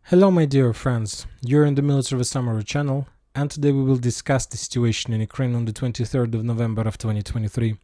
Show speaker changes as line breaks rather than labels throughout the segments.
Hello my dear friends, you're in the Military Summary channel, and today we will discuss the situation in Ukraine on the 23rd of November of 2023.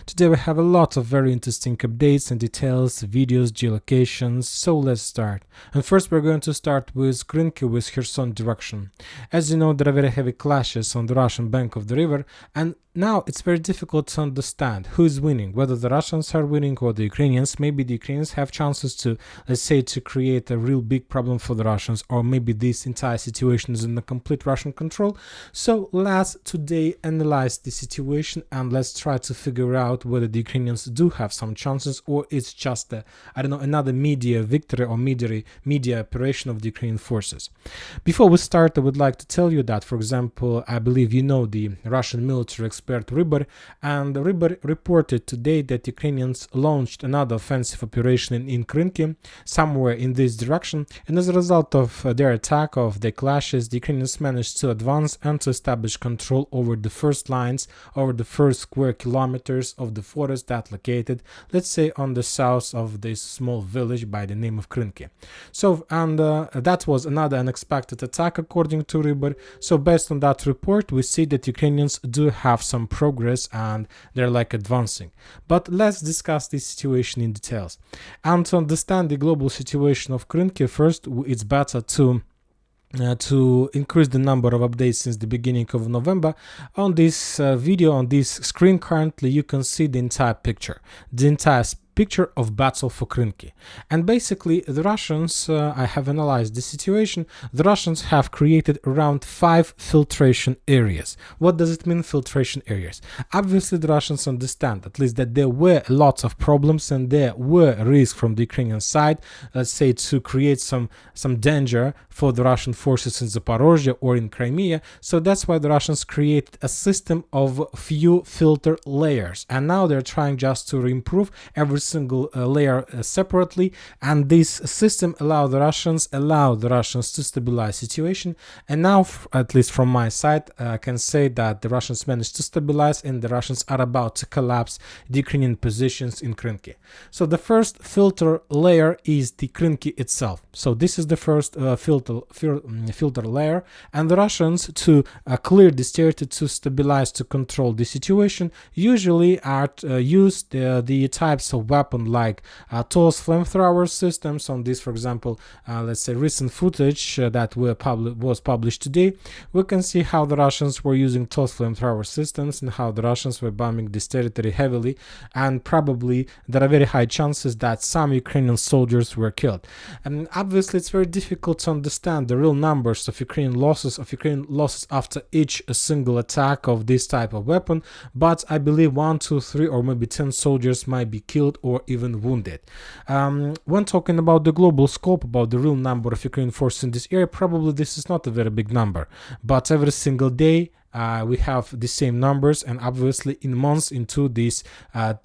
Today we have a lot of very interesting updates and details, videos, geolocations, so let's start. And first we're going to start with Krynky with Kherson direction. As you know, there are very heavy clashes on the Russian bank of the river, and now it's very difficult to understand who is winning, whether the Russians are winning or the Ukrainians. Maybe the Ukrainians have chances to, let's say, to create a real big problem for the Russians, or maybe this entire situation is in the complete Russian control. So let's today analyze the situation and let's try to figure out whether the Ukrainians do have some chances or it's just another media victory or media operation of the Ukrainian forces. Before we start, I would like to tell you that, for example, I believe you know the Russian military expert Rybar, and Rybar reported today that Ukrainians launched another offensive operation in Krynky, somewhere in this direction, and as a result of their attack, of the clashes, the Ukrainians managed to advance and to establish control over the first lines, over the first square kilometers of the forest that located, let's say, on the south of this small village by the name of Krynky. So, and that was another unexpected attack according to Rybar. So based on that report, we see that Ukrainians do have some progress and they're like advancing. But let's discuss this situation in details. And to understand the global situation of Krynky, first it's better to increase the number of updates since the beginning of November. On this video, on this screen currently, you can see the entire picture, the entire picture of battle for Krynky. And basically the Russians, I have analyzed the situation, the Russians have created around 5 filtration areas. What does it mean, filtration areas? Obviously the Russians understand at least that there were lots of problems and there were risks from the Ukrainian side, let's say, to create some danger for the Russian forces in Zaporizhzhia or in Crimea. So that's why the Russians created a system of few filter layers, and now they're trying just to improve every single layer separately, and this system allow the Russians to stabilize situation. And now, at least from my side, I can say that the Russians managed to stabilize and the Russians are about to collapse the Ukrainian positions in Krynky. So the first filter layer is the Krynky itself. So this is the first filter layer, and the Russians, to clear this territory, to stabilize, to control the situation, usually use the types of weapon like TOS flamethrower systems. On this, for example, let's say recent footage that was published today, we can see how the Russians were using TOS flamethrower systems and how the Russians were bombing this territory heavily, and probably there are very high chances that some Ukrainian soldiers were killed. And obviously it's very difficult to understand the real numbers of Ukrainian losses after each single attack of this type of weapon, but I believe 1, 2, 3 or maybe 10 soldiers might be killed or even wounded. When talking about the global scope, about the real number of Ukrainian forces in this area, probably this is not a very big number, but every single day we have the same numbers, and obviously in months into these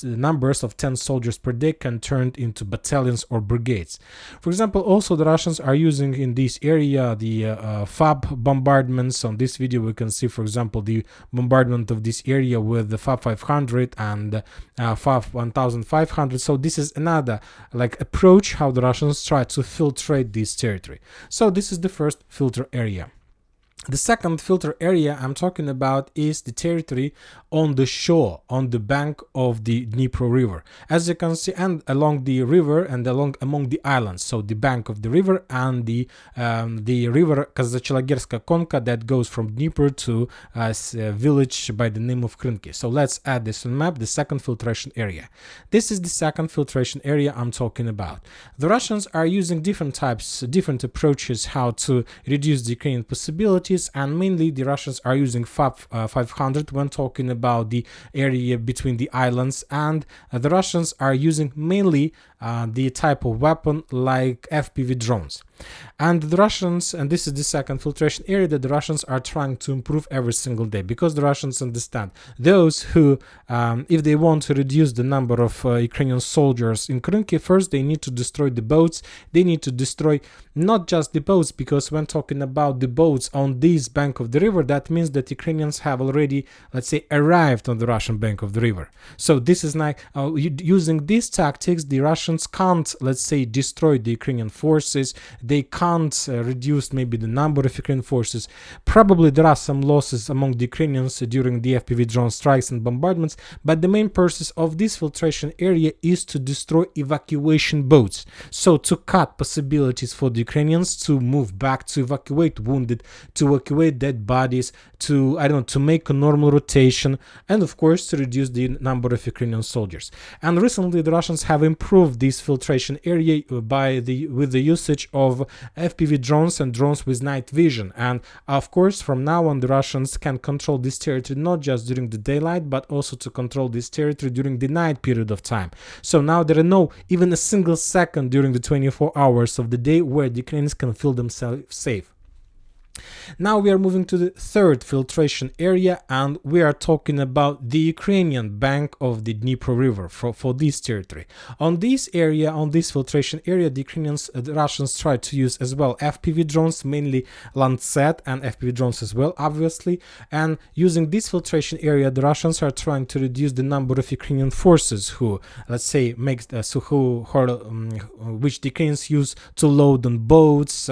numbers of 10 soldiers per day can turn into battalions or brigades. For example, also the Russians are using in this area the FAB bombardments. On this video we can see, for example, the bombardment of this area with the FAB 500 and FAB 1500. So this is another like approach how the Russians try to filtrate this territory. So this is the first filter area. The second filter area I'm talking about is the territory on the shore, on the bank of the Dnipro River. As you can see, and along the river and among the islands. So the bank of the river and the river Kazachylagerska Konka that goes from Dnipro to a village by the name of Krynky. So let's add this on map, the second filtration area. This is the second filtration area I'm talking about. The Russians are using different approaches how to reduce the Ukrainian possibilities, and mainly the Russians are using FAB 500 when talking about the area between the islands, and the Russians are using mainly the type of weapon like FPV drones. And the Russians, and this is the second filtration area that the Russians are trying to improve every single day, because the Russians understand those who, if they want to reduce the number of Ukrainian soldiers in Krynky, first they need to destroy the boats. They need to destroy not just the boats, because when talking about the boats on this bank of the river, that means that Ukrainians have already, let's say, arrived on the Russian bank of the river. So this is like using these tactics, the Russians can't, let's say, destroy the Ukrainian forces. they can't reduce maybe the number of Ukrainian forces. Probably there are some losses among the Ukrainians during the FPV drone strikes and bombardments, but the main purpose of this filtration area is to destroy evacuation boats. So to cut possibilities for the Ukrainians to move back, to evacuate wounded, to evacuate dead bodies, to, I don't know, to make a normal rotation, and of course to reduce the number of Ukrainian soldiers. And recently the Russians have improved this filtration area with the usage of FPV drones and drones with night vision. And of course from now on the Russians can control this territory not just during the daylight, but also to control this territory during the night period of time. So now there are no even a single second during the 24 hours of the day where the Ukrainians can feel themselves safe. Now we are moving to the third filtration area, and we are talking about the Ukrainian bank of the Dnipro River for this territory. On this area, on this filtration area, the Russians try to use as well FPV drones, mainly Lancet and FPV drones as well, obviously. And using this filtration area, the Russians are trying to reduce the number of Ukrainian forces who, let's say, which the Ukrainians use to load on boats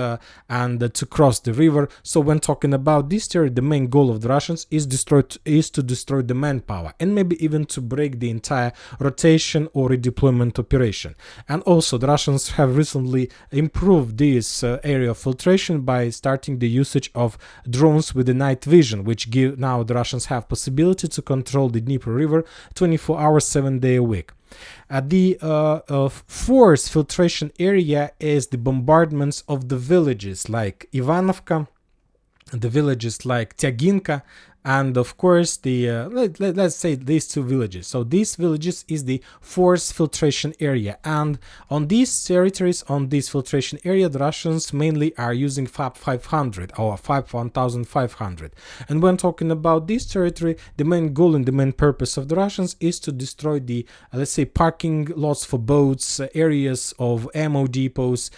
and to cross the river. So when talking about this territory, the main goal of the Russians is to destroy the manpower and maybe even to break the entire rotation or redeployment operation. And also the Russians have recently improved this area of filtration by starting the usage of drones with the night vision, which give now the Russians have possibility to control the Dnipro River 24 hours, 7 days a week. The fourth filtration area is the bombardments of the villages like Ivanovka, the villages like Tyaginka, and of course the let's say these two villages. So these villages is the fourth filtration area, and on these territories, on this filtration area, the Russians mainly are using FAB 500 or FAB 1500. And when talking about this territory, the main goal and the main purpose of the Russians is to destroy the let's say parking lots for boats, areas of ammo depots,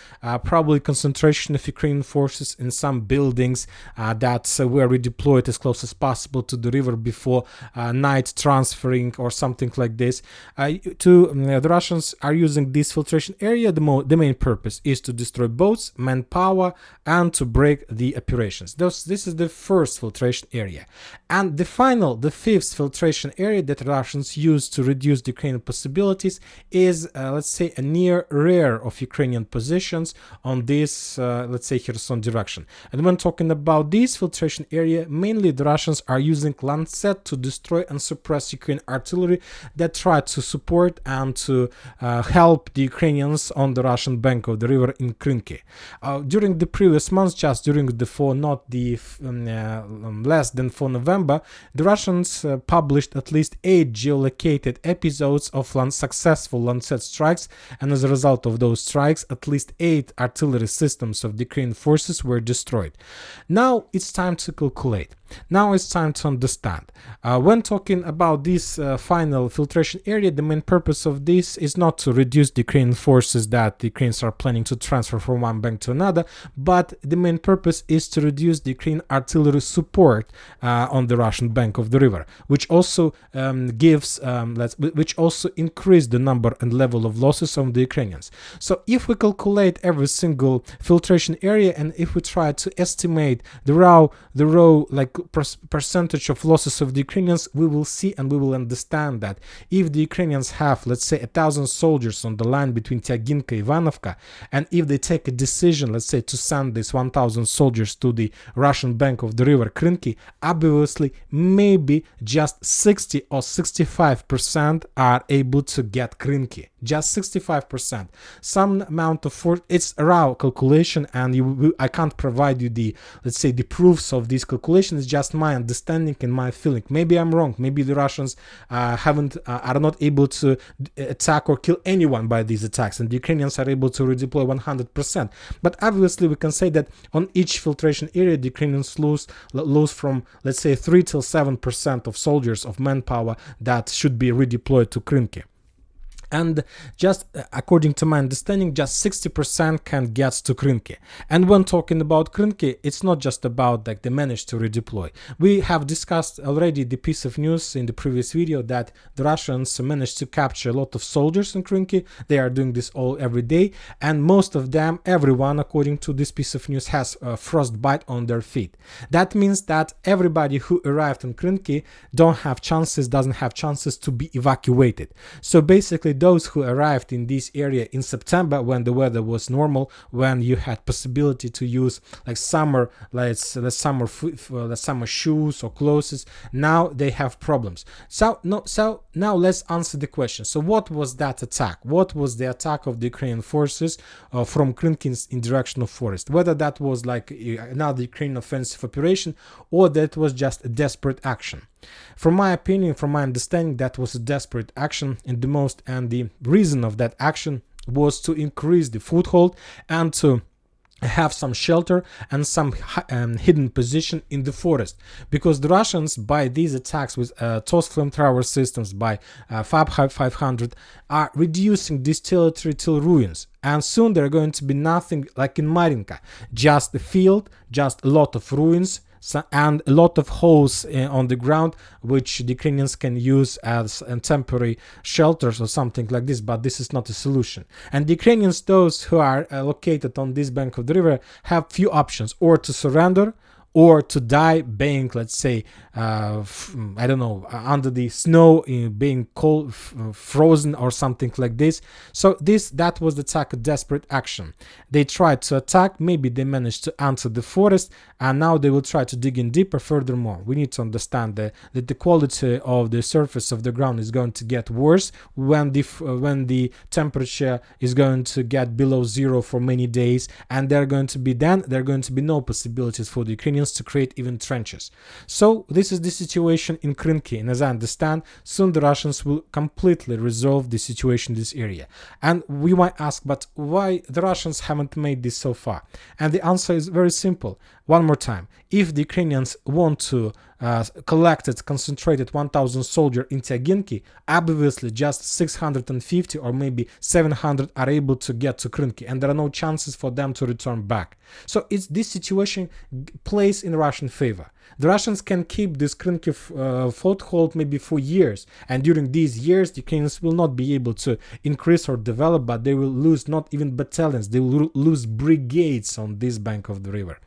probably concentration of Ukrainian forces in some buildings that were redeployed as close as possible to the river before night transferring or something like this. The Russians are using this filtration area. The main purpose is to destroy boats, manpower, and to break the operations. This is the first filtration area. And the fifth filtration area that Russians use to reduce the Ukrainian possibilities is, let's say, a near rear of Ukrainian positions on this, let's say, Kherson direction. And when talking about this filtration area, mainly the Russians are using Lancet to destroy and suppress Ukrainian artillery that try to support and to help the Ukrainians on the Russian bank of the river in Krynky. During the previous months, just during less than 4 November, the Russians published at least 8 geolocated episodes of successful Lancet strikes, and as a result of those strikes, at least 8 artillery systems of the Ukrainian forces were destroyed. Now it's time to calculate. Now it's time to understand. When talking about this final filtration area, the main purpose of this is not to reduce the Ukrainian forces that the Ukrainians are planning to transfer from one bank to another, but the main purpose is to reduce the Ukrainian artillery support on the Russian bank of the river, which also which also increase the number and level of losses of the Ukrainians. So if we calculate every single filtration area, and if we try to estimate the raw percentage of losses of the Ukrainians, we will see and we will understand that if the Ukrainians have, let's say, 1,000 soldiers on the line between Tyaginka and Ivanovka, and if they take a decision, let's say, to send these 1,000 soldiers to the Russian bank of the river Krynky, obviously maybe just 60 or 65% are able to get Krynky. Just 65%. Some amount of force. It's a raw calculation, and I can't provide you the, let's say, the proofs of this calculation. It's just my understanding and my feeling. Maybe I'm wrong. Maybe the Russians are not able to attack or kill anyone by these attacks, and the Ukrainians are able to redeploy 100%. But obviously, we can say that on each filtration area, the Ukrainians lose from, let's say, 3 till 7% of soldiers of manpower that should be redeployed to Krynky. And just according to my understanding, just 60% can get to Krynky. And when talking about Krynky, it's not just about like they managed to redeploy. We have discussed already the piece of news in the previous video that the Russians managed to capture a lot of soldiers in Krynky. They are doing this all every day, and most of them, everyone according to this piece of news, has frostbite on their feet. That means that everybody who arrived in Krynky doesn't have chances to be evacuated. So basically those who arrived in this area in September, when the weather was normal, when you had possibility to use like summer, summer shoes or clothes, now they have problems. So now let's answer the question. So what was that attack? What was the attack of the Ukrainian forces from Krynky in direction of forest? Whether that was like another Ukrainian offensive operation or that was just a desperate action. From my opinion, from my understanding, that was a desperate action, and the reason of that action was to increase the foothold and to have some shelter and some hidden position in the forest, because the Russians, by these attacks with TOS flamethrower systems, by FAB 500, are reducing this territory to ruins, and soon there are going to be nothing like in Marinka, just a field, just a lot of ruins, and a lot of holes on the ground, which the Ukrainians can use as temporary shelters or something like this, but this is not a solution. And the Ukrainians, those who are located on this bank of the river, have few options: or to surrender, or to die being, let's say, I don't know, under the snow, being cold, frozen or something like this. So that was the attack, a desperate action. They tried to attack, maybe they managed to enter the forest, and now they will try to dig in deeper. Furthermore, we need to understand that the quality of the surface of the ground is going to get worse when the temperature is going to get below zero for many days, and there are going to be no possibilities for the Ukrainians to create even trenches. So this is the situation in Krynky, and as I understand, soon the Russians will completely resolve the situation in this area. And we might ask, but why the Russians haven't made this so far? And the answer is very simple. One more time, if the Ukrainians want to concentrated 1,000 soldiers in Tyaginki, obviously just 650 or maybe 700 are able to get to Krynky, and there are no chances for them to return back. So this situation plays in Russian favor. The Russians can keep this Krynky foothold maybe for years, and during these years the Ukrainians will not be able to increase or develop, but they will lose not even battalions, they will lose brigades on this bank of the river.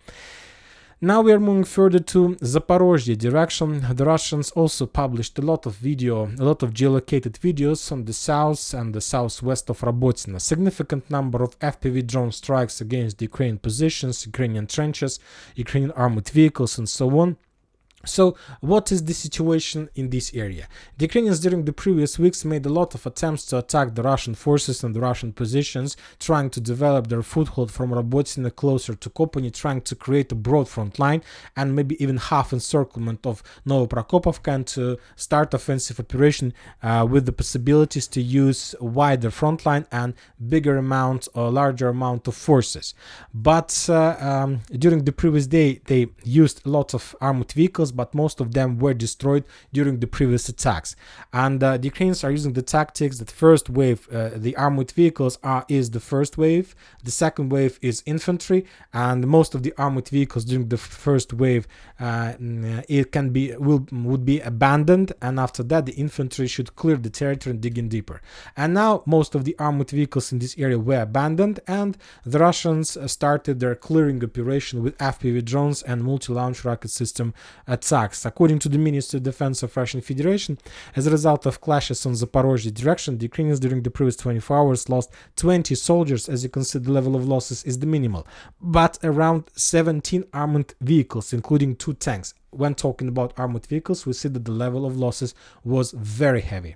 Now we are moving further to Zaporizhzhia direction. The Russians also published a lot of geolocated videos on the south and the southwest of Robotyne. A significant number of FPV drone strikes against the Ukrainian positions, Ukrainian trenches, Ukrainian armored vehicles, and so on. So what is the situation in this area? The Ukrainians during the previous weeks made a lot of attempts to attack the Russian forces and the Russian positions, trying to develop their foothold from Robotyne closer to Kopany, trying to create a broad front line and maybe even half encirclement of Novoprokopovka, and to start offensive operation with the possibilities to use wider front line and larger amount of forces. But during the previous day they used a lot of armored vehicles, but most of them were destroyed during the previous attacks. And the Ukrainians are using the tactics that first wave, the armored vehicles is the first wave, the second wave is infantry, and most of the armored vehicles during the first wave would be abandoned, and after that the infantry should clear the territory and dig in deeper. And now most of the armored vehicles in this area were abandoned, and the Russians started their clearing operation with FPV drones and multi-launch rocket system attacks. According to the Ministry of Defense of Russian Federation, as a result of clashes on Zaporizhzhia direction, the Ukrainians during the previous 24 hours lost 20 soldiers. As you can see, the level of losses is the minimal, but around 17 armored vehicles, including 2 tanks. When talking about armored vehicles, we see that the level of losses was very heavy.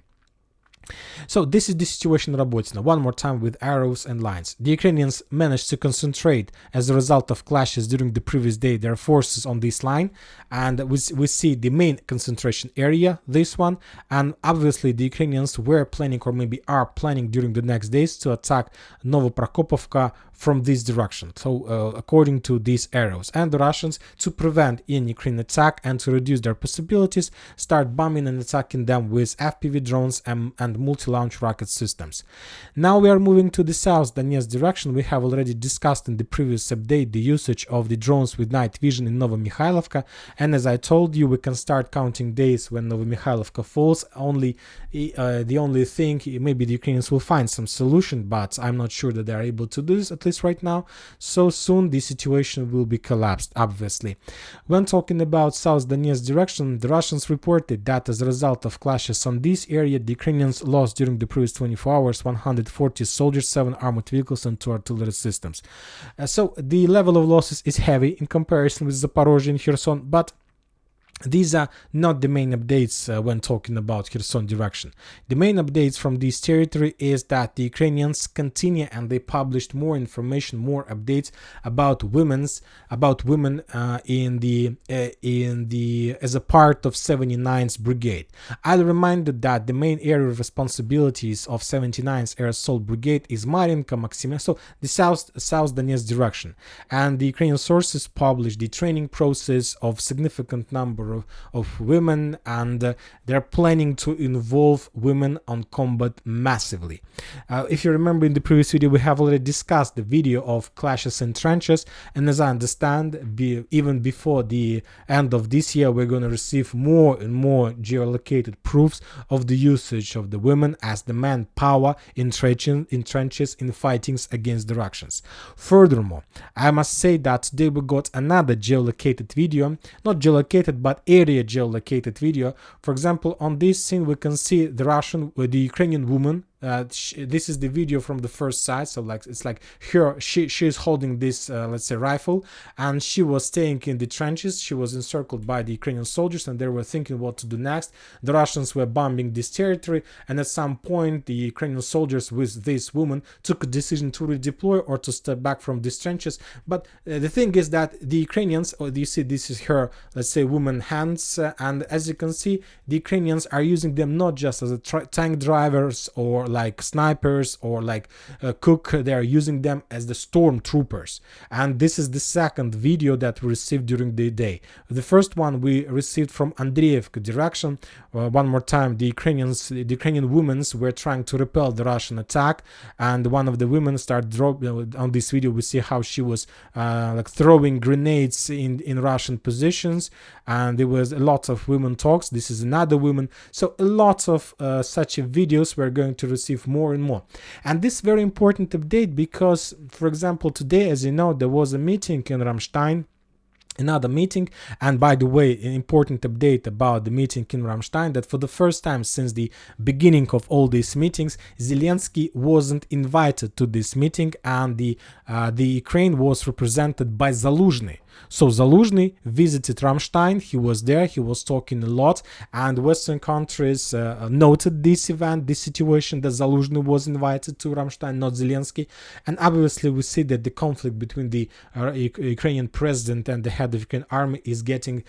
So this is the situation in Robotyne. One more time with arrows and lines. The Ukrainians managed to concentrate, as a result of clashes during the previous day, their forces on this line, and we see the main concentration area, this one, and obviously the Ukrainians were planning, or maybe are planning during the next days, to attack Novoprokopovka from this direction, so according to these arrows. And the Russians, to prevent any Ukrainian attack and to reduce their possibilities, start bombing and attacking them with FPV drones and and multi-launch rocket systems. Now we are moving to the South Donetsk direction. We have already discussed in the previous update the usage of the drones with night vision in Novomikhailivka, and as I told you, we can start counting days when Novomikhailivka falls. The only thing, maybe the Ukrainians will find some solution, but I'm not sure that they are able to do this, at least right now. So soon the situation will be collapsed, obviously. When talking about South Donetsk direction, the Russians reported that as a result of clashes on this area, the Ukrainians lost during the previous 24 hours 140 soldiers, 7 armored vehicles and 2 artillery systems. So the level of losses is heavy in comparison with Zaporizhzhia and Kherson, but these are not the main updates when talking about Kherson direction. The main updates from this territory is that the Ukrainians continue and they published more information, more updates about women as a part of 79th Brigade. I'll remind you that the main area of responsibilities of 79th Air Assault Brigade is Mariinka, Maximia, so the South Donetsk direction. And the Ukrainian sources published the training process of significant number of women, and they're planning to involve women on combat massively. If you remember in the previous video, we have already discussed the video of clashes in trenches, and as I understand, even before the end of this year, we're going to receive more and more geolocated proofs of the usage of the women as the manpower in trenches in fightings against the Russians. Furthermore, I must say that today we got another geolocated video, not geolocated but area geolocated video. For example, on this scene we can see the Ukrainian woman. This is the video from the first side, so like it's like her, she is holding this let's say rifle, and she was staying in the trenches. She was encircled by the Ukrainian soldiers and they were thinking what to do next. The Russians were bombing this territory, and at some point the Ukrainian soldiers with this woman took a decision to redeploy or to step back from these trenches. But the thing is that the Ukrainians, you see this is her, let's say, woman hands, and as you can see, the Ukrainians are using them not just as a tank drivers or like snipers or like cook. They are using them as the stormtroopers, and this is the second video that we received during the day. The first one we received from Avdiivka direction. One more time, the Ukrainian women were trying to repel the Russian attack, and one of the women started dropping. On this video we see how she was like throwing grenades in Russian positions, and there was a lot of women talks. This is another woman, so a lot of such videos we're going to receive more and more. And this very important update because, for example, today, as you know, there was a meeting in Ramstein, another meeting. And by the way, an important update about the meeting in Ramstein, that for the first time since the beginning of all these meetings, Zelensky wasn't invited to this meeting, and the Ukraine was represented by Zaluzhny. So Zaluzhny visited Ramstein, he was there, he was talking a lot, and Western countries noted this event, this situation, that Zaluzhny was invited to Ramstein, not Zelensky. And obviously we see that the conflict between the Ukrainian president and the head of Ukrainian army is getting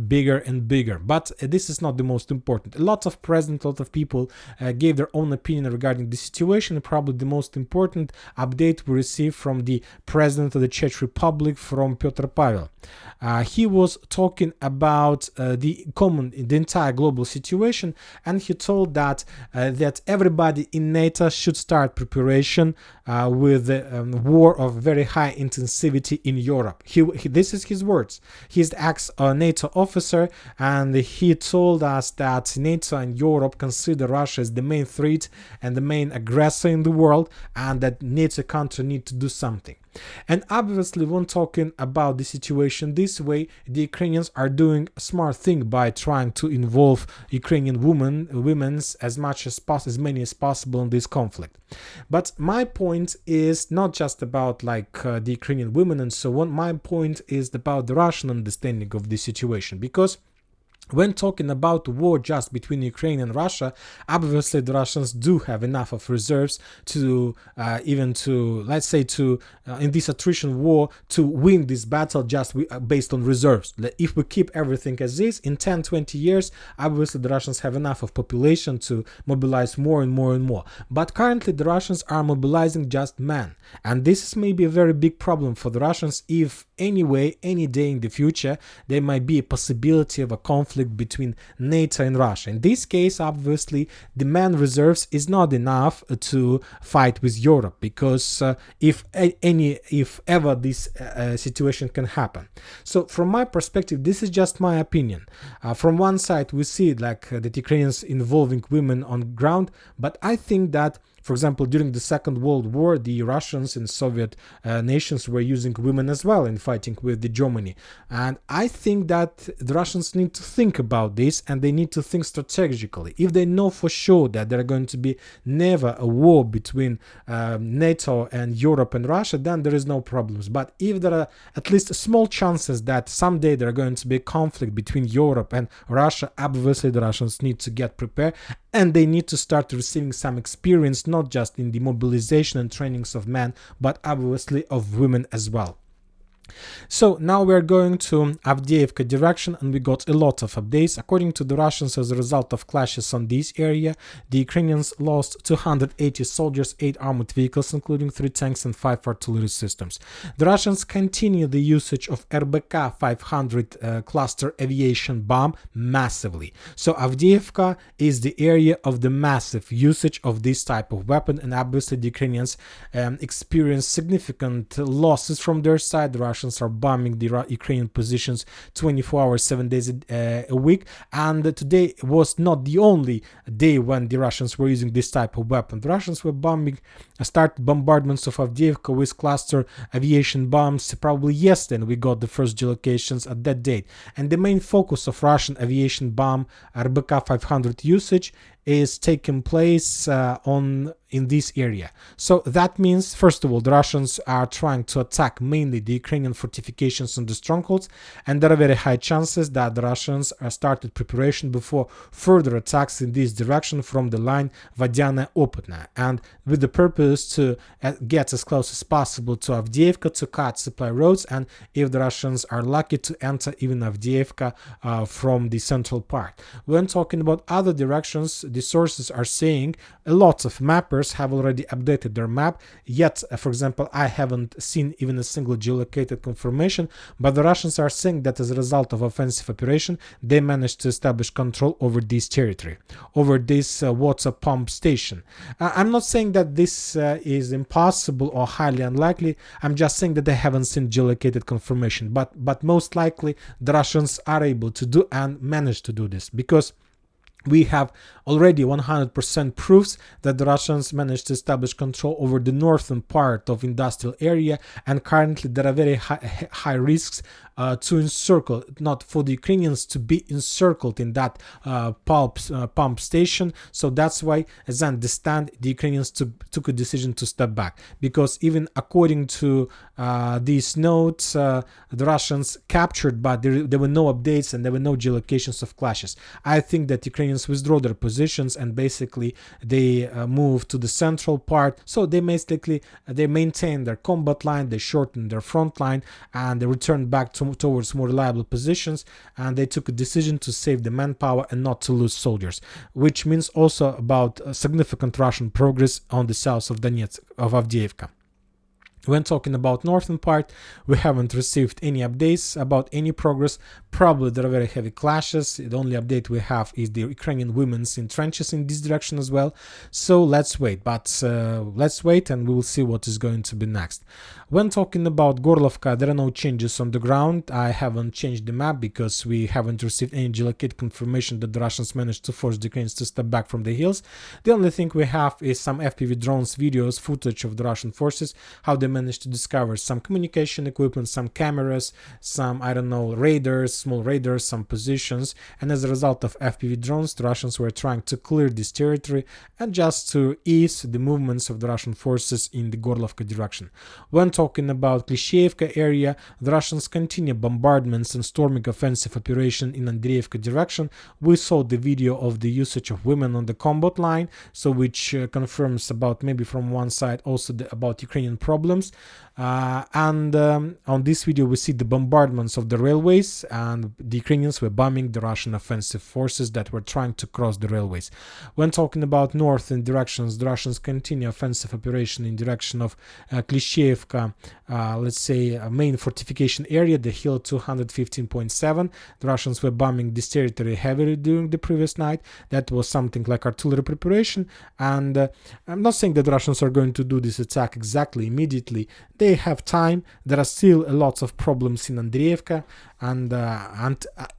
bigger and bigger. But this is not the most important. A lot of presidents, a lot of people gave their own opinion regarding the situation. Probably the most important update we received from the president of the Czech Republic, from Petr Pavel. He was talking about the entire global situation, and he told that everybody in NATO should start preparation with a war of very high intensity in Europe. This is his words. He's the ex-NATO officer, and he told us that NATO and Europe consider Russia as the main threat and the main aggressor in the world, and that NATO country need to do something. And obviously, when talking about the situation this way, the Ukrainians are doing a smart thing by trying to involve Ukrainian women as many as possible in this conflict. But my point is not just about the Ukrainian women and so on. My point is about the Russian understanding of the situation, because when talking about war just between Ukraine and Russia, obviously the Russians do have enough of reserves to in this attrition war, to win this battle just based on reserves. If we keep everything as is, in 10-20 years, obviously the Russians have enough of population to mobilize more and more and more. But currently the Russians are mobilizing just men. And this is maybe a very big problem for the Russians if any day in the future there might be a possibility of a conflict conflict between NATO and Russia. In this case, obviously, the man reserves is not enough to fight with Europe, because if ever this situation can happen. So from my perspective, this is just my opinion. From one side, we see like the Ukrainians involving women on ground, but I think that, for example, during the Second World War, the Russians and Soviet nations were using women as well in fighting with the Germany. And I think that the Russians need to think about this, and they need to think strategically. If they know for sure that there are going to be never a war between NATO and Europe and Russia, then there is no problems. But if there are at least small chances that someday there are going to be a conflict between Europe and Russia, obviously the Russians need to get prepared, and they need to start receiving some experience, not just in the mobilization and trainings of men, but obviously of women as well. So now we're going to Avdiivka direction, and we got a lot of updates. According to the Russians, as a result of clashes on this area, the Ukrainians lost 280 soldiers, 8 armored vehicles, including 3 tanks and 5 artillery systems. The Russians continue the usage of RBK 500 cluster aviation bomb massively. So Avdiivka is the area of the massive usage of this type of weapon, and obviously the Ukrainians experience significant losses from their side. The Russians are bombing the Ukrainian positions 24 hours, 7 days a week, and today was not the only day when the Russians were using this type of weapon. The Russians were started bombardments of Avdiivka with cluster aviation bombs probably yesterday, and we got the first geolocations at that date. And the main focus of Russian aviation bomb RBK 500 usage is taking place in this area. So that means, first of all, the Russians are trying to attack mainly the Ukrainian fortifications and the strongholds, and there are very high chances that the Russians started preparation before further attacks in this direction from the line Vadiana-Opitna, and with the purpose to get as close as possible to Avdiivka to cut supply roads, and if the Russians are lucky, to enter even Avdiivka from the central part. When talking about other directions, the sources are saying a lot of mappers have already updated their map, yet, for example, I haven't seen even a single geolocated confirmation, but the Russians are saying that as a result of offensive operation, they managed to establish control over this territory, over this water pump station. I'm not saying that this is impossible or highly unlikely, I'm just saying that they haven't seen geolocated confirmation, but most likely the Russians are able to do and manage to do this, because we have already 100% proofs that the Russians managed to establish control over the northern part of industrial area, and currently there are very high risks to encircle, not for the Ukrainians to be encircled in that pump station. So that's why, as I understand, the Ukrainians took a decision to step back, because even according to these notes, the Russians captured, but there were no updates and there were no geolocations of clashes. I think that Ukrainians withdraw their positions and basically they move to the central part. So they maintain their combat line, they shorten their front line, and they return back towards more reliable positions, and they took a decision to save the manpower and not to lose soldiers, which means also about significant Russian progress on the south of Donetsk, of Avdiivka. When talking about northern part, we haven't received any updates about any progress. Probably there are very heavy clashes. The only update we have is the Ukrainian women's in trenches in this direction as well. So let's wait, let's wait and we will see what is going to be next. When talking about Gorlovka, there are no changes on the ground. I haven't changed the map because we haven't received any geolocated confirmation that the Russians managed to force the Ukrainians to step back from the hills. The only thing we have is some FPV drones videos, footage of the Russian forces, how they managed to discover some communication equipment, some cameras, some, I don't know, radars, small radars, some positions, and as a result of FPV drones, the Russians were trying to clear this territory and just to ease the movements of the Russian forces in the Gorlovka direction. When talking about Klishchiivka area, the Russians continue bombardments and storming offensive operation in Andreevka direction. We saw the video of the usage of women on the combat line, so which confirms about, maybe from one side, also about Ukrainian problems. And on this video we see the bombardments of the railways, and the Ukrainians were bombing the Russian offensive forces that were trying to cross the railways. When talking about northern directions, the Russians continue offensive operation in direction of Klishchiivka, let's say a main fortification area, the hill 215.7. The Russians were bombing this territory heavily during the previous night. That was something like artillery preparation, and I'm not saying that the Russians are going to do this attack exactly immediately. They have time. There are still lots of problems in Avdiivka, and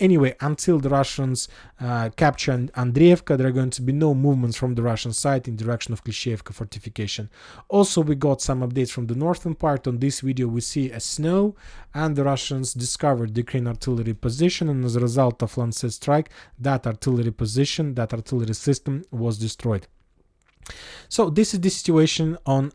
anyway, until the Russians capture Avdiivka, there are going to be no movements from the Russian side in direction of Klishchiivka fortification. Also, we got some updates from the northern part. On this video we see a snow, and the Russians discovered the Ukrainian artillery position, and as a result of Lancet strike, that artillery position, that artillery system was destroyed. So this is the situation on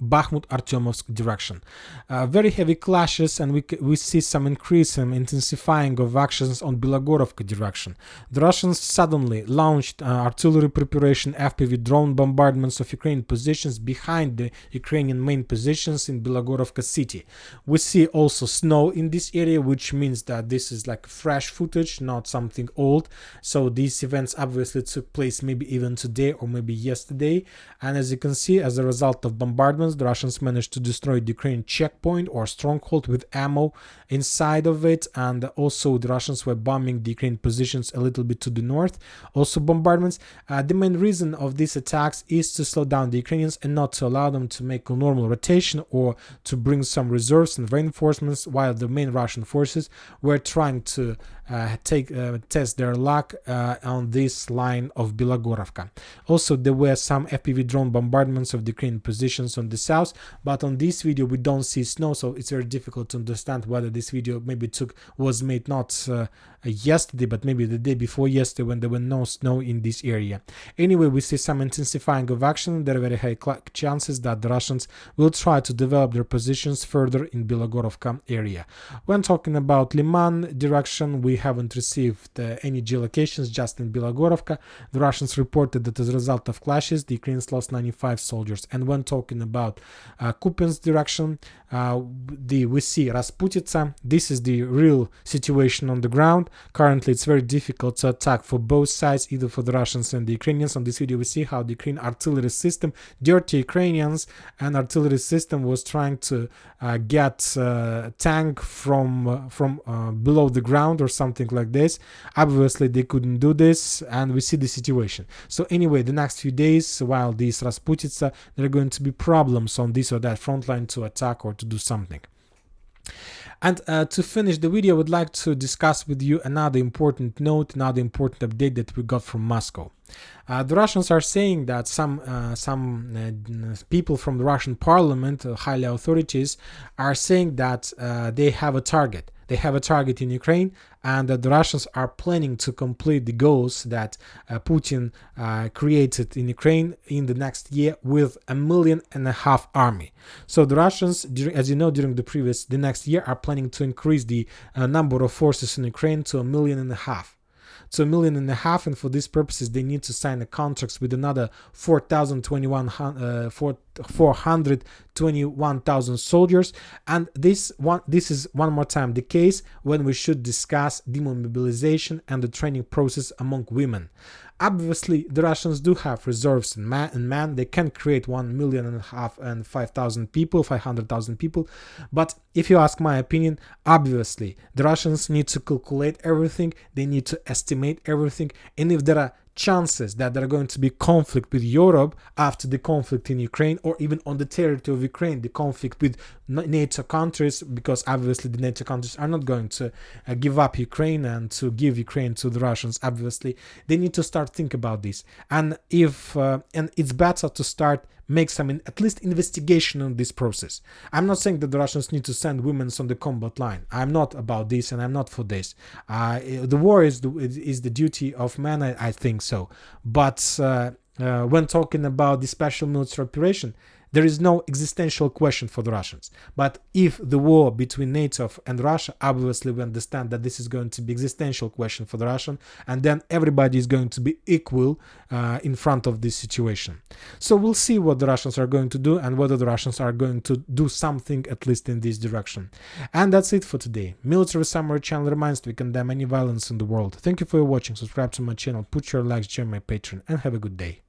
Bakhmut Artyomovsk direction. Very heavy clashes, and we see some increase and intensifying of actions on Bilogorovka direction. The Russians suddenly launched artillery preparation, FPV drone bombardments of Ukrainian positions behind the Ukrainian main positions in Bilogorovka city. We see also snow in this area, which means that this is like fresh footage, not something old. So these events obviously took place maybe even today or maybe yesterday. And as you can see, as a result of bombardments, the Russians managed to destroy the Ukrainian checkpoint or stronghold with ammo inside of it, and also the Russians were bombing the Ukrainian positions a little bit to the north. Also bombardments. The main reason of these attacks is to slow down the Ukrainians and not to allow them to make a normal rotation or to bring some reserves and reinforcements, while the main Russian forces were trying to test their luck on this line of Bilogorovka. Also, there were some FPV drone bombardments of the Ukrainian positions on the south, but on this video we don't see snow, so it's very difficult to understand whether this video maybe was made not yesterday, but maybe the day before yesterday, when there were no snow in this area. Anyway, we see some intensifying of action. There are very high chances that the Russians will try to develop their positions further in Bilogorovka area. When talking about Liman direction, we haven't received any geolocations, just in Bilogorovka. The Russians reported that as a result of clashes, the Ukrainians lost 95 soldiers. And when talking about Kupiansk direction, we see Rasputitsa. This is the real situation on the ground. Currently, it's very difficult to attack for both sides, either for the Russians and the Ukrainians. On this video, we see how the Ukrainian artillery system, dirty Ukrainians, and artillery system was trying to get tank from below the ground or something like this. Obviously, they couldn't do this, and we see the situation. So anyway, the next few days, while these Rasputitsa, there are going to be problems on this or that front line to attack or to do something. And to finish the video, I would like to discuss with you another important note, another important update that we got from Moscow. The Russians are saying that some people from the Russian parliament, high authorities, are saying that they have a target. They have a target in Ukraine, and that the Russians are planning to complete the goals that Putin created in Ukraine in the next year with 1.5 million army. So the Russians, as you know, during the next year are planning to increase the number of forces in Ukraine to 1.5 million. To 1.5 million, and for these purposes they need to sign a contract with another 421,000 soldiers. And this is one more time the case when we should discuss demobilization and the training process among women. Obviously, the Russians do have reserves in man. They can create 1.5 million and 500,000 people. But if you ask my opinion, obviously, the Russians need to calculate everything. They need to estimate everything. And if there are chances that there are going to be conflict with Europe after the conflict in Ukraine, or even on the territory of Ukraine, the conflict with NATO countries, because obviously the NATO countries are not going to give up Ukraine and to give Ukraine to the Russians. Obviously, they need to start think about this, and and it's better to start make some at least investigation on this process. I'm not saying that the Russians need to send women on the combat line. I'm not about this, and I'm not for this. The war is the duty of man. I think so. But when talking about the special military operation, There is no existential question for the Russians. But if the war between NATO and Russia, obviously we understand that this is going to be existential question for the Russian, and then everybody is going to be equal in front of this situation. So we'll see what the Russians are going to do and whether the Russians are going to do something at least in this direction. And that's it for today. Military Summary channel reminds to condemn any violence in the world. Thank you for watching. Subscribe to my channel, put your likes, join my Patreon, and have a good day.